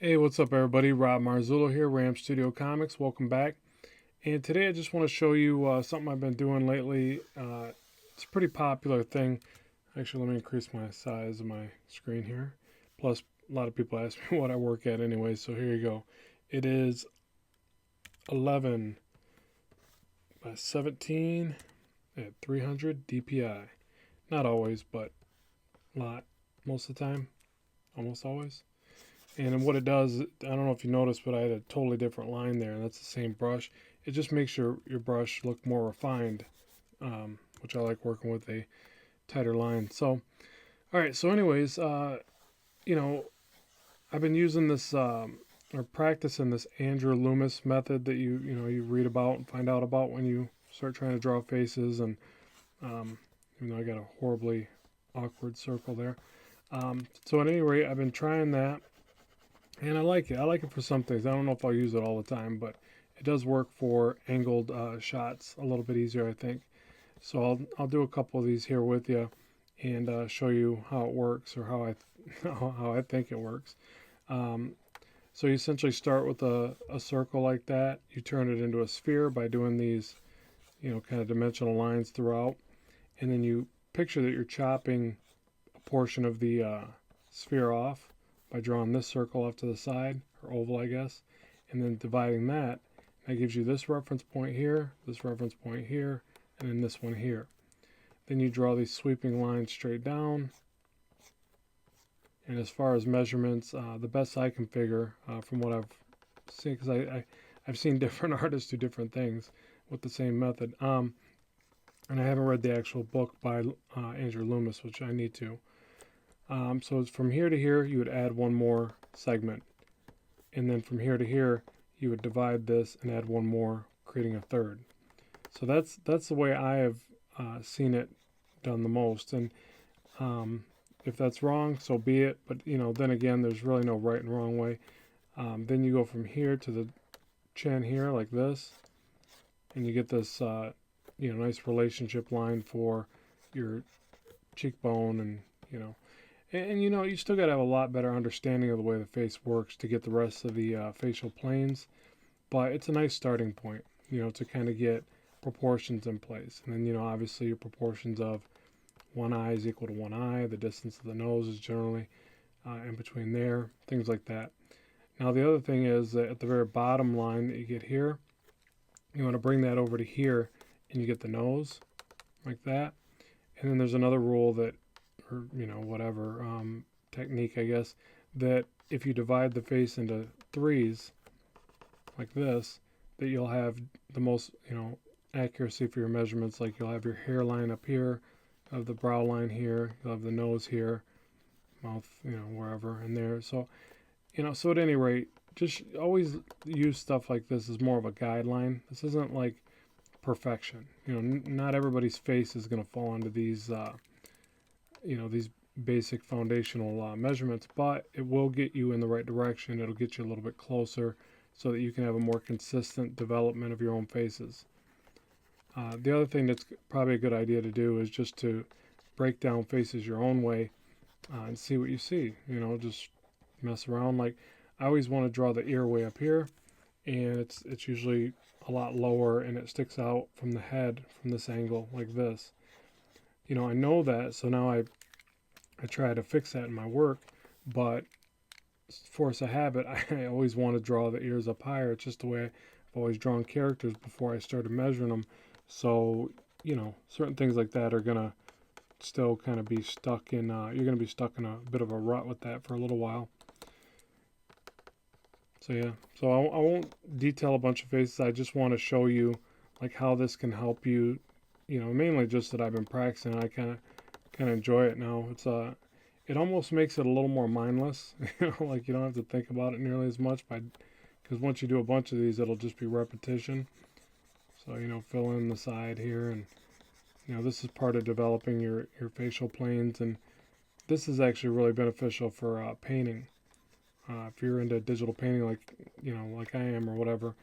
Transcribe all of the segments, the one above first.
Hey, what's up, everybody? Rob Marzullo here, Ram Studio Comics. Welcome back. And today I just want to show you something I've been doing lately. It's a pretty popular thing. Actually, let me increase my size of my screen here. Plus, a lot of people ask me what I work at anyway, so here you go. It is 11 by 17 at 300 DPI. Not always, but a lot. Most of the time. Almost always. And what it does, I don't know if you noticed, but I had a totally different line there, and that's the same brush. It just makes your brush look more refined, which I like working with a tighter line. So, all right, so anyways, you know, I've been using this, or practicing this Andrew Loomis method that you read about and find out about when you start trying to draw faces. And even though I got a horribly awkward circle there. So at any rate, I've been trying that. And I like it. I like it for some things. I don't know if I'll use it all the time, but it does work for angled shots a little bit easier, I think. So I'll do a couple of these here with you and show you how it works, or how how I think it works. Um, so you essentially start with a circle like that. You turn it into a sphere by doing these, kind of dimensional lines throughout, and then you picture that you're chopping a portion of the sphere off by drawing this circle off to the side, or oval, I guess, and then dividing that. That gives you this reference point here, this reference point here, and then this one here. Then you draw these sweeping lines straight down. And as far as measurements, the best I can figure from what I've seen, because I've seen different artists do different things with the same method. And I haven't read the actual book by Andrew Loomis, which I need to. So it's from here to here, you would add one more segment. And then from here to here, you would divide this and add one more, creating a third. So that's the way I have seen it done the most. And if that's wrong, so be it. But, then again, there's really no right and wrong way. Then you go from here to the chin here, like this. And you get this, nice relationship line for your cheekbone and, And you still got to have a lot better understanding of the way the face works to get the rest of the facial planes. But it's a nice starting point, to kind of get proportions in place. And then, obviously your proportions of one eye is equal to one eye. The distance of the nose is generally in between there, things like that. Now, the other thing is that at the very bottom line that you get here, you want to bring that over to here, and you get the nose like that. And then there's another rule that, or whatever technique, I guess, that if you divide the face into threes like this, that you'll have the most accuracy for your measurements. Like you'll have your hairline up here, you'll have the brow line here, you'll have the nose here, mouth wherever and there. So so at any rate, just always use stuff like this as more of a guideline. This isn't like perfection. Not everybody's face is going to fall into these these basic foundational measurements, but it will get you in the right direction. It'll get you a little bit closer so that you can have a more consistent development of your own faces. The other thing that's probably a good idea to do is just to break down faces your own way and see what you see. Just mess around. Like I always want to draw the ear way up here, and it's usually a lot lower, and it sticks out from the head from this angle like this. I know that, so now I try to fix that in my work, but force a habit, I always want to draw the ears up higher. It's just the way I've always drawn characters before I started measuring them. So, certain things like that are going to still kind of be stuck in, you're going to be stuck in a bit of a rut with that for a little while. So yeah, so I won't detail a bunch of faces. I just want to show you like how this can help you. Mainly just that I've been practicing. I kind of enjoy it now. It almost makes it a little more mindless. Like you don't have to think about it nearly as much because once you do a bunch of these, it'll just be repetition. So fill in the side here, and this is part of developing your facial planes, and this is actually really beneficial for painting. If you're into digital painting, like I am or whatever.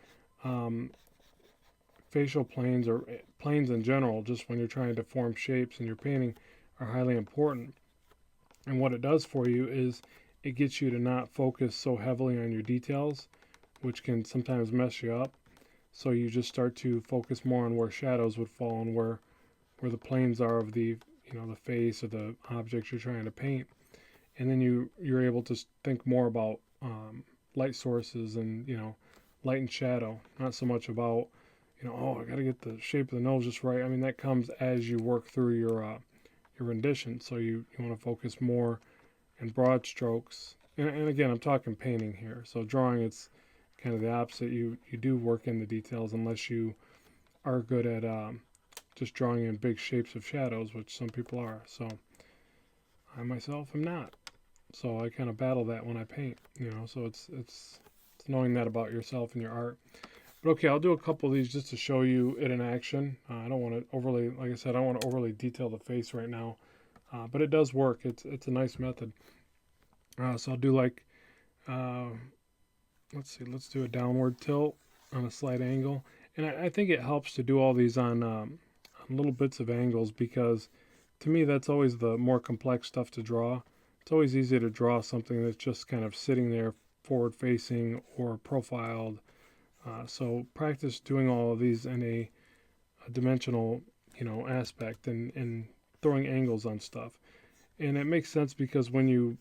Facial planes, or planes in general, just when you're trying to form shapes in your painting, are highly important. And what it does for you is it gets you to not focus so heavily on your details, which can sometimes mess you up. So you just start to focus more on where shadows would fall and where the planes are of the the face or the objects you're trying to paint, and then you're able to think more about light sources and light and shadow, not so much about oh, I got to get the shape of the nose just right. I mean, that comes as you work through your rendition. So you want to focus more in broad strokes. And again, I'm talking painting here. So drawing, it's kind of the opposite. You do work in the details unless you are good at just drawing in big shapes of shadows, which some people are. So I myself am not. So I kind of battle that when I paint. So it's knowing that about yourself and your art. But okay, I'll do a couple of these just to show you it in action. I don't want to overly, like I said, I don't want to overly detail the face right now, but it does work. It's a nice method. So I'll do like, let's see, let's do a downward tilt on a slight angle, and I think it helps to do all these on little bits of angles, because to me that's always the more complex stuff to draw. It's always easy to draw something that's just kind of sitting there forward facing or profiled. So practice doing all of these in a dimensional, aspect, and throwing angles on stuff. And it makes sense because when you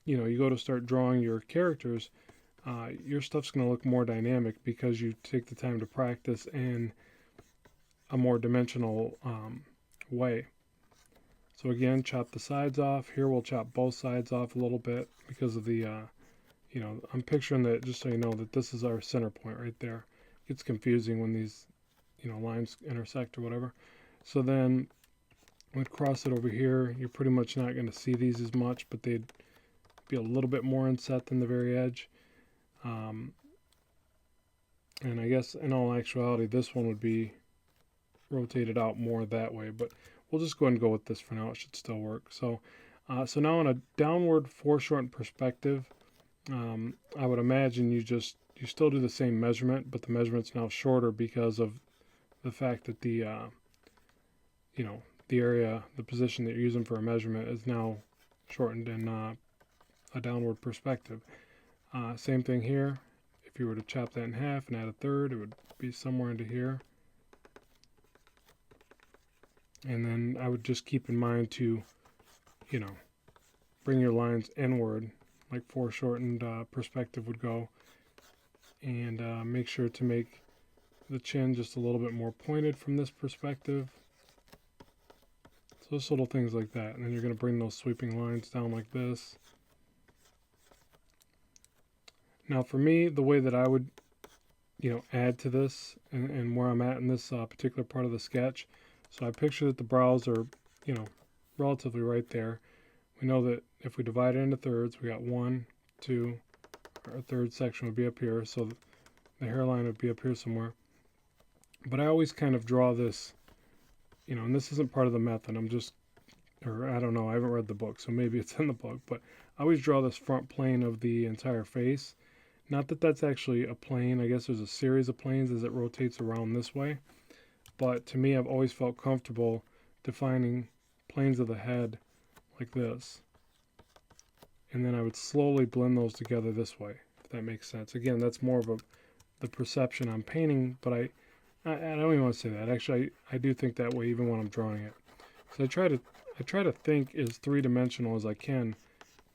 go to start drawing your characters, your stuff's going to look more dynamic because you take the time to practice in a more dimensional way. So again, chop the sides off. Here we'll chop both sides off a little bit because of the I'm picturing that, just so you know, that this is our center point right there. It gets confusing when these, lines intersect or whatever. So then we'd cross it over here. You're pretty much not going to see these as much, but they'd be a little bit more inset than the very edge. And I guess in all actuality, this one would be rotated out more that way, but we'll just go ahead and go with this for now. It should still work. So now on a downward foreshortened perspective, I would imagine you still do the same measurement, but the measurement's now shorter because of the fact that the area, the position that you're using for a measurement is now shortened in a downward perspective. Same thing here. If you were to chop that in half and add a third, it would be somewhere into here. And then I would just keep in mind to, bring your lines inward, like foreshortened perspective would go, and make sure to make the chin just a little bit more pointed from this perspective. So just little things like that, and then you're going to bring those sweeping lines down like this. Now for me, the way that I would add to this and where I'm at in this particular part of the sketch, so I picture that the brows are relatively right there. We know that if we divide it into thirds, we got 1, 2, our third section would be up here, so the hairline would be up here somewhere. But I always kind of draw this, and this isn't part of the method, I don't know, I haven't read the book, so maybe it's in the book, but I always draw this front plane of the entire face. Not that that's actually a plane, I guess there's a series of planes as it rotates around this way, but to me I've always felt comfortable defining planes of the head like this, and then I would slowly blend those together this way, if that makes sense. Again, that's more of the perception I'm painting, but I don't even want to say that. Actually, I do think that way even when I'm drawing it. So I try to think as three-dimensional as I can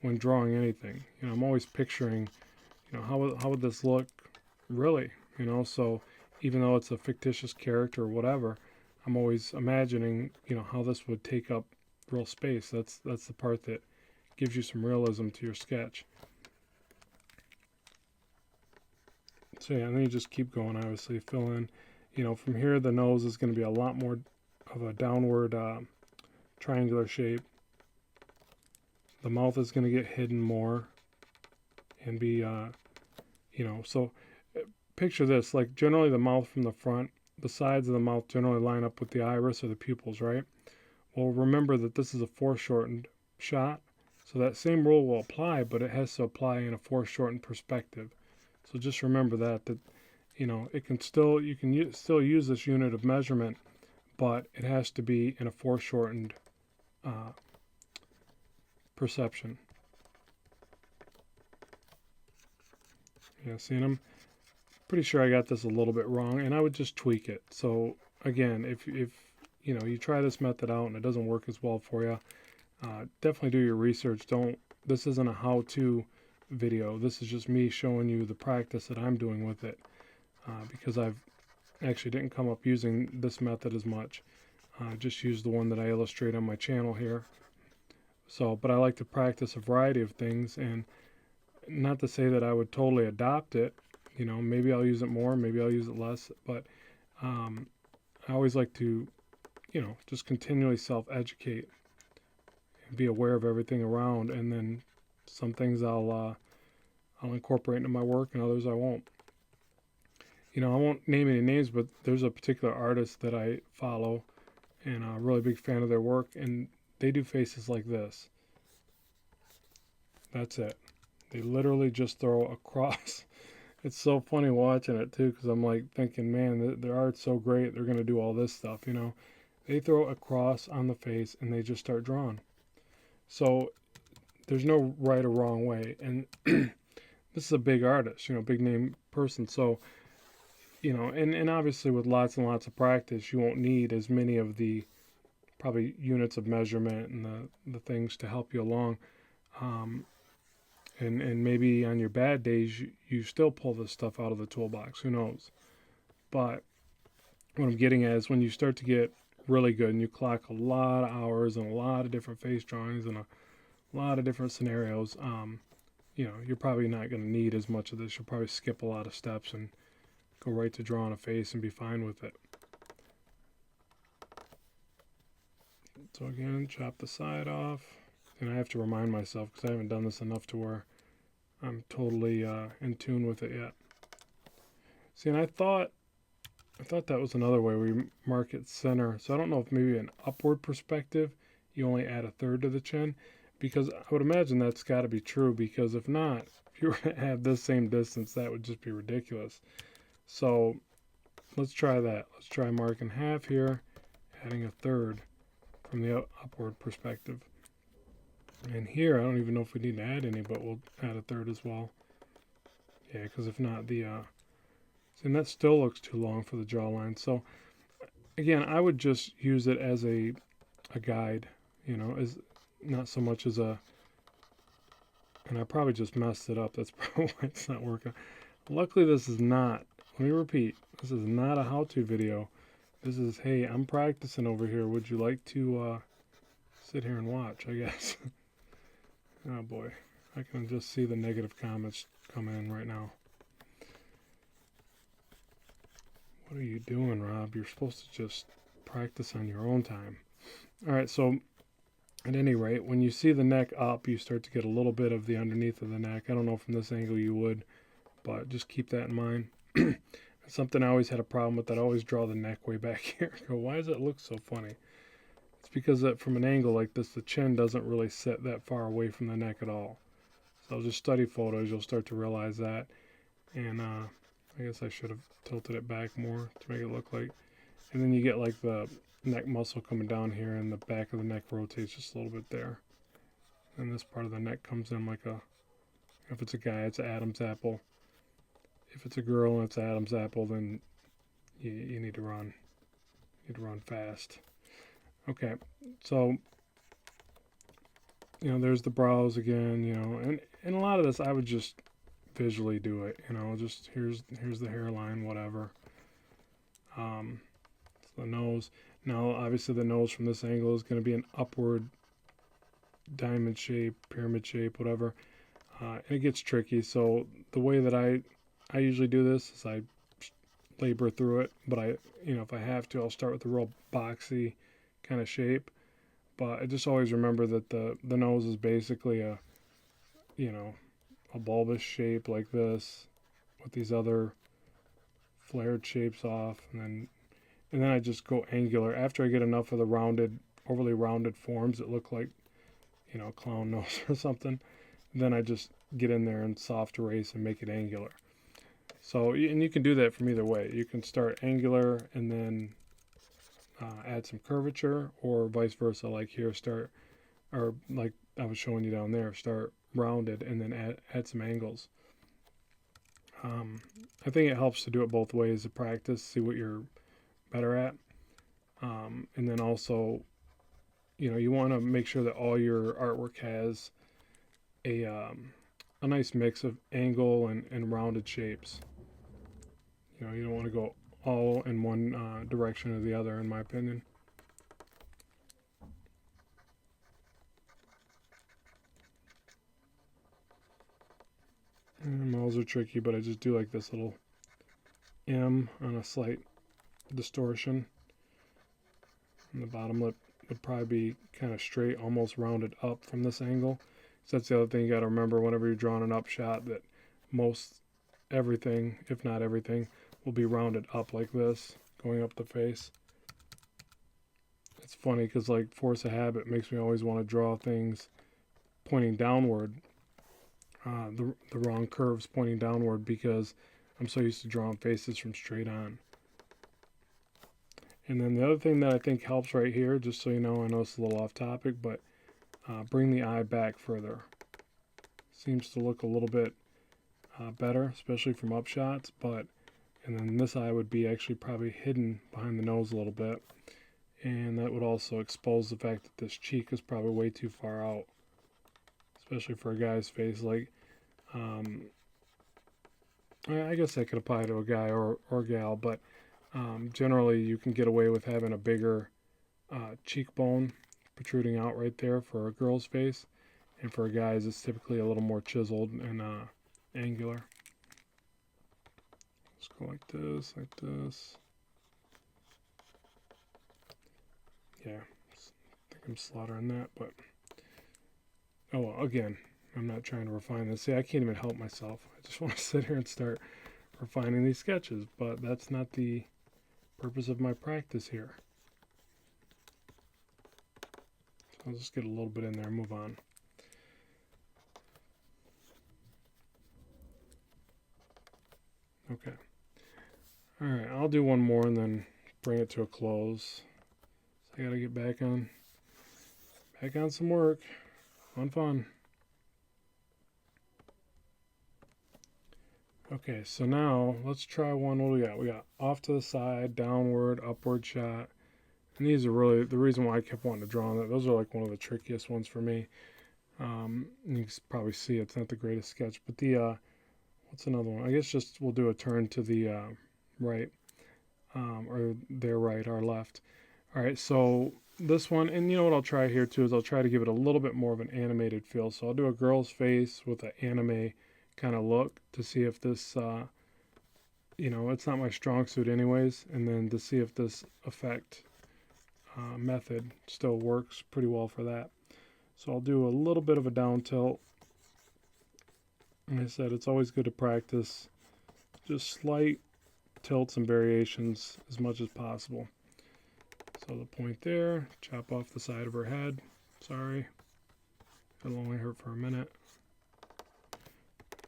when drawing anything. I'm always picturing, how would this look really? So even though it's a fictitious character or whatever, I'm always imagining, how this would take up real space. That's the part that gives you some realism to your sketch. So yeah, and then you just keep going, obviously, fill in. From here, the nose is going to be a lot more of a downward triangular shape. The mouth is going to get hidden more and be, so picture this, like generally the mouth from the front, the sides of the mouth generally line up with the iris or the pupils, right? Well, remember that this is a foreshortened shot, so that same rule will apply, but it has to apply in a foreshortened perspective. So just remember that it can still, you can still use this unit of measurement, but it has to be in a foreshortened perception. Yeah, see, and I'm pretty sure I got this a little bit wrong, and I would just tweak it. So again, if you know you try this method out and it doesn't work as well for you, definitely do your research. Don't. This isn't a how-to video. This is just me showing you the practice that I'm doing with it, because I've actually didn't come up using this method as much. I just use the one that I illustrate on my channel here. So, but I like to practice a variety of things, and not to say that I would totally adopt it. You know, maybe I'll use it more, maybe I'll use it less, but I always like to, you know, just continually self-educate and be aware of everything around, and then some things I'll incorporate into my work, and others I won't. You know, I won't name any names, but there's a particular artist that I follow, and I'm a really big fan of their work, and they do faces like this. That's it. They literally just throw across. It's so funny watching it too, because I'm like thinking, man, their art's so great. They're gonna do all this stuff, you know. They throw a cross on the face and they just start drawing. So there's no right or wrong way. And this is a big artist, you know, big name person. So, you know, and obviously with lots and lots of practice, you won't need as many of the probably units of measurement and the things to help you along. And maybe on your bad days, you still pull this stuff out of the toolbox. Who knows? But what I'm getting at is when you start to get really good and you clock a lot of hours and a lot of different face drawings and a lot of different scenarios, you know, you're probably not going to need as much of this. You'll probably skip a lot of steps and go right to drawing a face and be fine with it. So again, chop the side off. And I have to remind myself, because I haven't done this enough to where I'm totally in tune with it yet. See, and I thought that was another way where you mark it center. So I don't know if maybe an upward perspective, you only add a third to the chin, because I would imagine that's got to be true, because if not, if you were to have this same distance, that would just be ridiculous. So let's try that. Let's try marking half here, adding a third from the upward perspective. And here, I don't even know if we need to add any, but we'll add a third as well. Yeah, because if not, and that still looks too long for the jawline. So again, I would just use it as a guide, you know, as not so much as a, and I probably just messed it up. That's probably why it's not working. Luckily, this is not, let me repeat, this is not a how-to video. This is, hey, I'm practicing over here. Would you like to sit here and watch, I guess. Oh boy, I can just see the negative comments coming in right now. What are you doing, Rob? You're supposed to just practice on your own time. All right, so at any rate, when you see the neck up, you start to get a little bit of the underneath of the neck. I don't know from this angle you would, but just keep that in mind. It's something I always had a problem with. I'd always draw the neck way back here. Go, why does it look so funny? It's because that from an angle like this, the chin doesn't really sit that far away from the neck at all. So just study photos, you'll start to realize that. And I guess I should have tilted it back more to make it look like. And then you get like the neck muscle coming down here, and the back of the neck rotates just a little bit there. And this part of the neck comes in like a, if it's a guy, it's an Adam's apple. If it's a girl and it's Adam's apple, then you need to run. You need to run fast. Okay, so, you know, there's the brows again, you know, and a lot of this I would just visually do it, you know, just here's the hairline, whatever. The nose. Now, obviously the nose from this angle is going to be an upward diamond shape, pyramid shape, whatever. And it gets tricky, so the way that I usually do this is I labor through it, but you know, if I have to, I'll start with a real boxy kind of shape. But I just always remember that the nose is basically a, you know, a bulbous shape like this with these other flared shapes off, and then I just go angular after I get enough of the rounded, overly rounded forms that look like, you know, a clown nose or something. Then I just get in there and soft erase and make it angular. So, and you can do that from either way. You can start angular and then add some curvature, or vice versa, like here, start, or like I was showing you down there, start rounded and then add some angles. I think it helps to do it both ways to practice, see what you're better at. And then also, you want to make sure that all your artwork has a nice mix of angle and rounded shapes. You don't want to go all in one direction or the other, in my opinion. And models are tricky, but I just do like this little M on a slight distortion. And the bottom lip would probably be kind of straight, almost rounded up from this angle. So that's the other thing you got to remember whenever you're drawing an up shot, that most everything, if not everything, will be rounded up like this, going up the face. It's funny because, like, force of habit makes me always want to draw things pointing downward, the wrong curves pointing downward, because I'm so used to drawing faces from straight on. And then the other thing that I think helps right here, just so you know, I know it's a little off topic, but bring the eye back further. Seems to look a little bit better, especially from up shots, and then this eye would be actually probably hidden behind the nose a little bit. And that would also expose the fact that this cheek is probably way too far out, especially for a guy's face. Like, I guess that could apply to a guy or gal, but generally you can get away with having a bigger cheekbone protruding out right there for a girl's face, and for a guy's it's typically a little more chiseled and angular. Just go like this, like this. Yeah, I think I'm slaughtering that, but oh well, again, I'm not trying to refine this. See, I can't even help myself. I just want to sit here and start refining these sketches, but that's not the purpose of my practice here. So I'll just get a little bit in there and move on. Okay. Alright, I'll do one more and then bring it to a close. So I gotta get back on some work. Fun. Okay, so now let's try one. What do we got? We got off to the side, downward, upward shot. And these are really the reason why I kept wanting to draw on that. Those are like one of the trickiest ones for me. You can probably see it's not the greatest sketch, but the what's another one? I guess just we'll do a turn to the right, or their right, our left. All right, so this one, and you know what I'll try here too is I'll try to give it a little bit more of an animated feel. So I'll do a girl's face with an anime kind of look to see if this, it's not my strong suit anyways, and then to see if this effect method still works pretty well for that. So I'll do a little bit of a down tilt. Like I said, it's always good to practice just slight tilts and variations as much as possible. So the point there, chop off the side of her head. Sorry, it'll only hurt for a minute.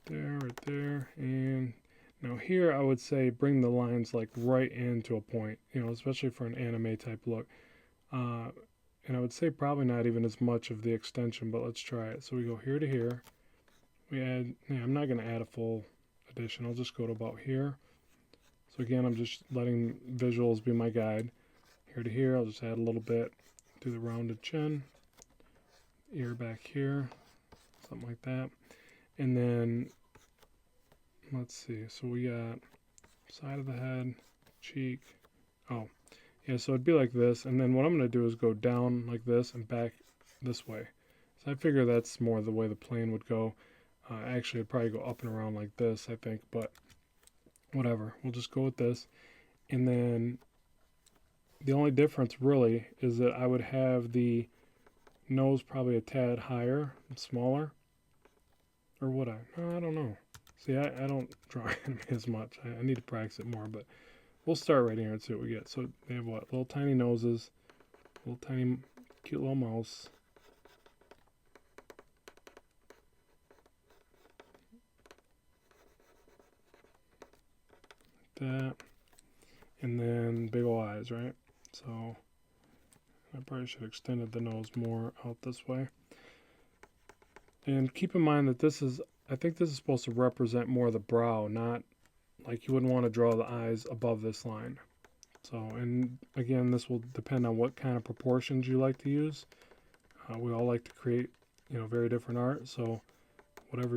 There, right there, and now here I would say bring the lines like right into a point, especially for an anime type look. And I would say probably not even as much of the extension, but let's try it. So we go here to here. We add, I'm not going to add a full addition. I'll just go to about here. So again, I'm just letting visuals be my guide. Here to here, I'll just add a little bit. Do the rounded chin. Ear back here. Something like that. And then, let's see. So we got side of the head, cheek. Oh, yeah, so it'd be like this. And then what I'm going to do is go down like this and back this way. So I figure that's more the way the plane would go. Actually, it'd probably go up and around like this, I think. But whatever. We'll just go with this. And then the only difference really is that I would have the nose probably a tad higher and smaller. Or would I? No, I don't know. See, I don't draw anime as much. I need to practice it more, but we'll start right here and see what we get. So they have what? Little tiny noses, little tiny cute little mouse. Like that. And then big ol' eyes, right? So I probably should have extended the nose more out this way. And keep in mind that this is I think this is supposed to represent more the brow, not like you wouldn't want to draw the eyes above this line. So, and again, this will depend on what kind of proportions you like to use. We all like to create, very different art. So, whatever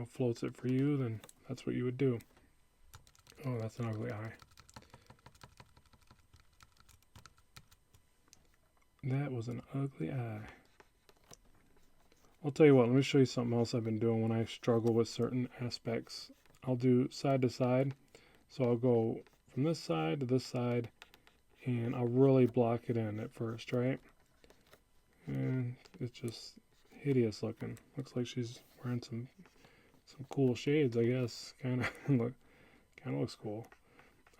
floats it for you, then that's what you would do. Oh, that's an ugly eye. That was an ugly eye. I'll tell you what, let me show you something else I've been doing when I struggle with certain aspects. I'll do side to side. So I'll go from this side to this side, and I'll really block it in at first, right? And it's just hideous looking. Looks like she's wearing some cool shades, I guess. Kind of looks cool.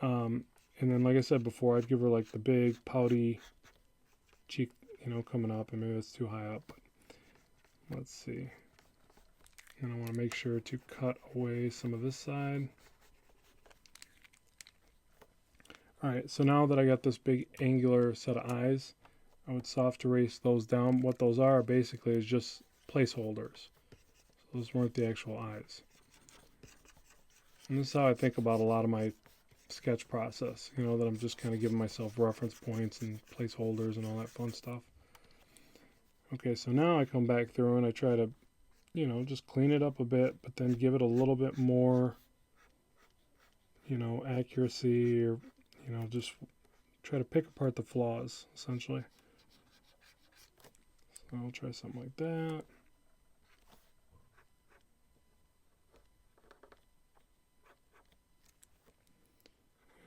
And then, like I said before, I'd give her like the big pouty cheek, coming up, and maybe it's too high up. But let's see. And I want to make sure to cut away some of this side. Alright, so now that I got this big angular set of eyes, I would soft erase those down. What those are basically is just placeholders. So those weren't the actual eyes. And this is how I think about a lot of my sketch process, that I'm just kind of giving myself reference points and placeholders and all that fun stuff. Okay, so now I come back through and I try to, just clean it up a bit, but then give it a little bit more, accuracy, or, just try to pick apart the flaws, essentially. So I'll try something like that.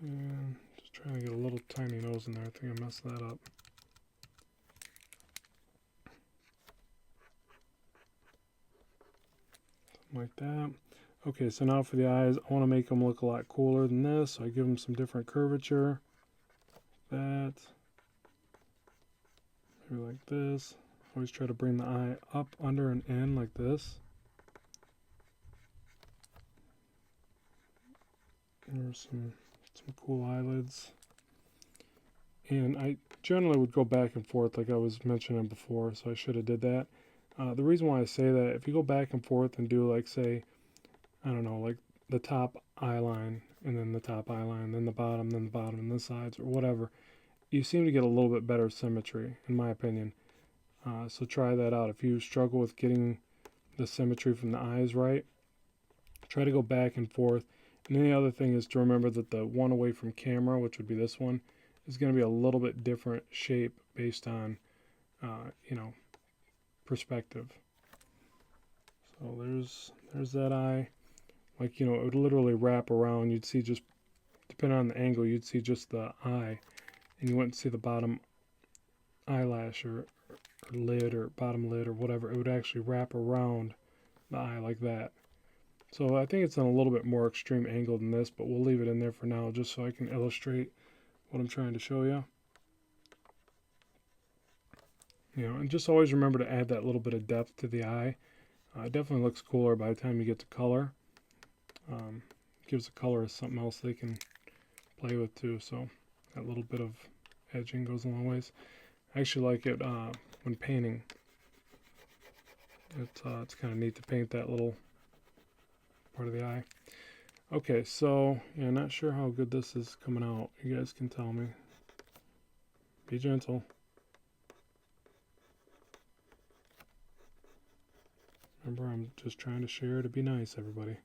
And just trying to get a little tiny nose in there. I think I messed that up. Something like that. Okay, so now for the eyes, I want to make them look a lot cooler than this. So I give them some different curvature. That. Maybe like this. Always try to bring the eye up, under, and in like this. There's some cool eyelids. And I generally would go back and forth like I was mentioning before, so I should have did that. The reason why I say that, if you go back and forth and do like, say, I don't know, like the top eye line, and then the top eye line, then the bottom, and the sides, or whatever, you seem to get a little bit better symmetry, in my opinion. So try that out. If you struggle with getting the symmetry from the eyes right, try to go back and forth. And then the other thing is to remember that the one away from camera, which would be this one, is going to be a little bit different shape based on, perspective. So there's that eye. Like, it would literally wrap around. You'd see just, depending on the angle, you'd see just the eye, and you wouldn't see the bottom eyelash or lid or bottom lid or whatever. It would actually wrap around the eye like that. So I think it's on a little bit more extreme angle than this, but we'll leave it in there for now just so I can illustrate what I'm trying to show you. And just always remember to add that little bit of depth to the eye. It definitely looks cooler by the time you get to color. Gives the color something else they can play with too, so that little bit of edging goes a long ways. I actually like it when painting. It's kind of neat to paint that little part of the eye. Okay, so yeah, not sure how good this is coming out. You guys can tell me. Be gentle. Remember, I'm just trying to share to be nice, everybody.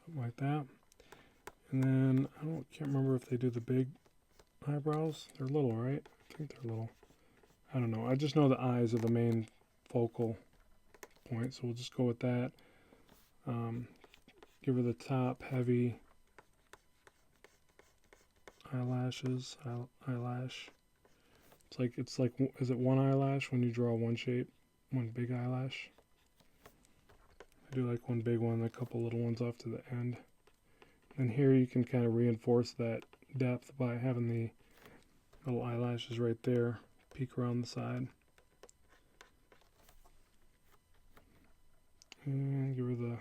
Something like that. And then, can't remember if they do the big eyebrows. They're little, right? I think they're little. I don't know. I just know the eyes are the main focal point, so we'll just go with that. Give her the top heavy eyelashes. Eyelash. It's like, is it one eyelash when you draw one shape? One big eyelash? I do like one big one and a couple little ones off to the end. And here you can kind of reinforce that depth by having the little eyelashes right there peek around the side. And give her the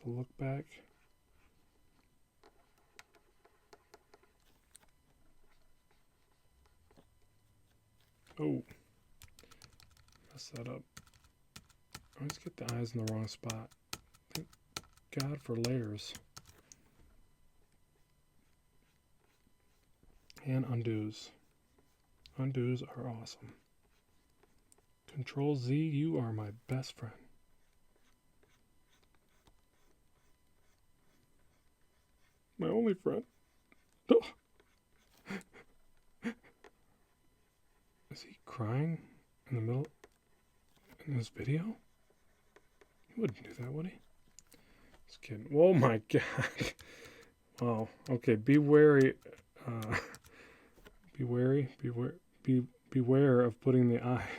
look back. Oh, mess that up. I always get the eyes in the wrong spot. Thank God for layers. And undos. Undos are awesome. Control Z, you are my best friend. My only friend. Is he crying in the middle in this video? He wouldn't do that, would he? Just kidding. Oh my God. Wow. Okay, be wary. Beware of putting the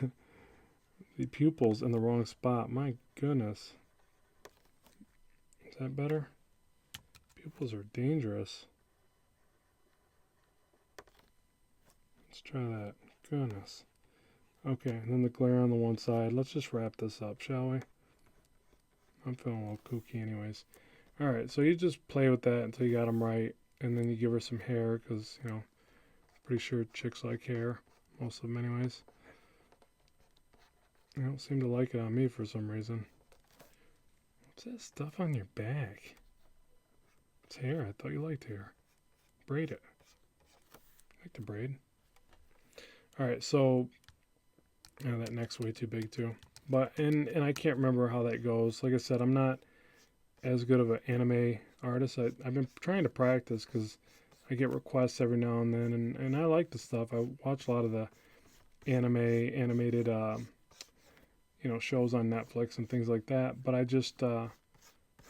pupils in the wrong spot. My goodness. Is that better? Pupils are dangerous. Let's try that. Goodness. Okay, and then the glare on the one side. Let's just wrap this up, shall we? I'm feeling a little kooky anyways. Alright, so you just play with that until you got them right. And then you give her some hair because, you know, pretty sure chicks like hair. Most of them anyways. They don't seem to like it on me for some reason. What's that stuff on your back? It's hair. I thought you liked hair. Braid it. I like to braid. Alright, so that neck's way too big too. But and I can't remember how that goes. Like I said, I'm not as good of an anime artist. I've been trying to practice because I get requests every now and then, and I like the stuff. I watch a lot of the animated you know, shows on Netflix and things like that. But I just I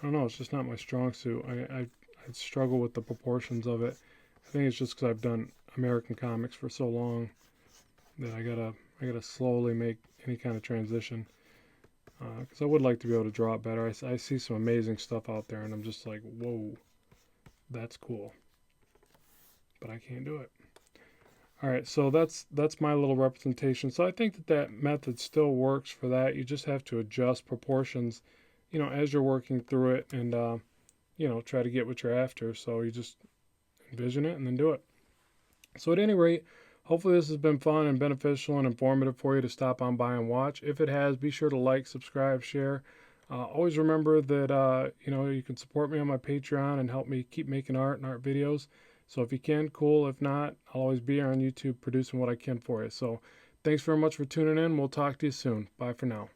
don't know. It's just not my strong suit. I struggle with the proportions of it. I think it's just because I've done American comics for so long that I gotta slowly make any kind of transition. Because I would like to be able to draw it better. I see some amazing stuff out there, and I'm just like, whoa, that's cool. But I can't do it. All right, so that's my little representation. So I think that method still works for that. You just have to adjust proportions, you know, as you're working through it, and you know, try to get what you're after. So you just envision it and then do it. So at any rate, hopefully this has been fun and beneficial and informative for you to stop on by and watch. If it has, be sure to like, subscribe, share. Always remember that you know, you can support me on my Patreon and help me keep making art and art videos. So if you can, cool. If not, I'll always be here on YouTube producing what I can for you. So thanks very much for tuning in. We'll talk to you soon. Bye for now.